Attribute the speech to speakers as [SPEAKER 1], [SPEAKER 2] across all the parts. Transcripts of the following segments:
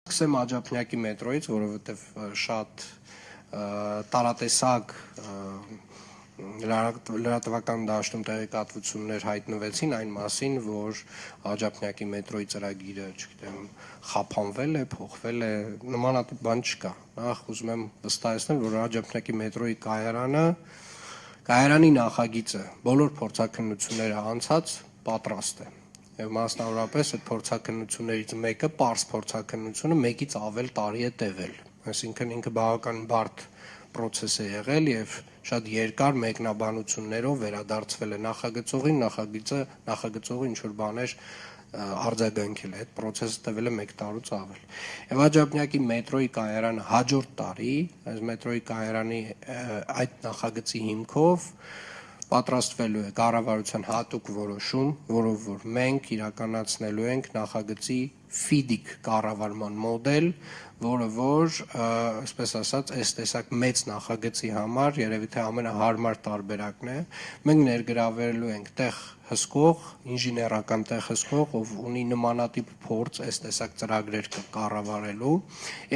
[SPEAKER 1] Սկսեմ Աջափնյակի մետրոյից, որովհետև շատ տարատեսակ լրատվական դաշտում տեղեկատվություններ հայտնվեցին այն մասին, որ Աջափնյակի մետրոյի ծրագիրը, չգիտեմ, խափանվել է, փոխվել է, նմանատիպ բան չկա։ Նախ ուզում եմ վստահեցնել, որ Աջափնյակի մետրոյի կայարանի նախագիծը բոլոր փորձաքննությունները անցած պատրաստ է։ Եվ մասնավորապես այդ փորձաքննություններից մեկը, պարզ փորձաքննությունը, մեկից ավել տարի է տևել, այսինքն ինքը բավական բարդ պրոցես է եղել եւ շատ երկար մեկնաբանություններով վերադարձվել է նախագծողին, նախագծողը ինչ որ բաներ արձագանքել է, այդ պրոցեսը տևել է 1 տարուց ավել։ Եվ Աջափնյակի մետրոյի կայարանը հաջորդ տարի, այս մետրոյի կայարանի այդ նախագծի հիմքով պատրաստվելու է կառավարության հատուկ որոշում, որով որ մենք իրականացնելու ենք նախագծի ֆիդիկ կառավարման մոդել, որը որ, այսպես ասած, այս տեսակ մեծ նախագծի համար երևի թե ամենահարմար տարբերակն է։ Մենք ներգրավելու ենք տեղ հսկող, ինժեներական տեղ հսկող, ով ունի նմանատիպ փորձ այս տեսակ ծրագրեր կառավարելու,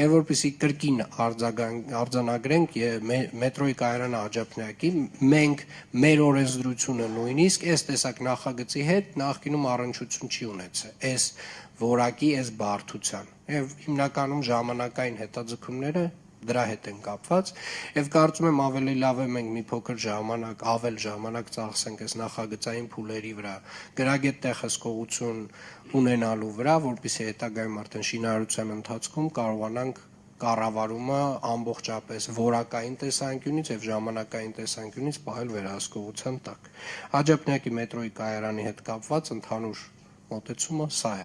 [SPEAKER 1] եւ որպեսզի կրկին արձանագրենք մետրոյի կայարանը Աջափնյակի, մենք մեր օրենսդրությունը նույնիսկ այս տեսակ նախագծի հետ նախկինում առնչություն չի ունեցել, այս որակի, այս բարդության, եւ հիմնականում ժամանակային հետաձգումները դրա հետ են կապված, եւ կարծում եմ ավելի լավ է մենք մի փոքր ժամանակ, ավել ժամանակ ծախսենք այս նախագծային փուլերի վրա, գրագետ տեղ հսկողություն ունենալու վրա, որպեսզի հետագայում արդեն շինարարության ընթացքում կարողանանք կառավարումը ամբողջապես որակային տեսանկյունից եւ ժամանակային տեսանկյունից պահել վերահսկողության տակ։ Աջափնյակի մետրոյի կայարանի հետ կապված ընդհանուր մոտեցումը սա է։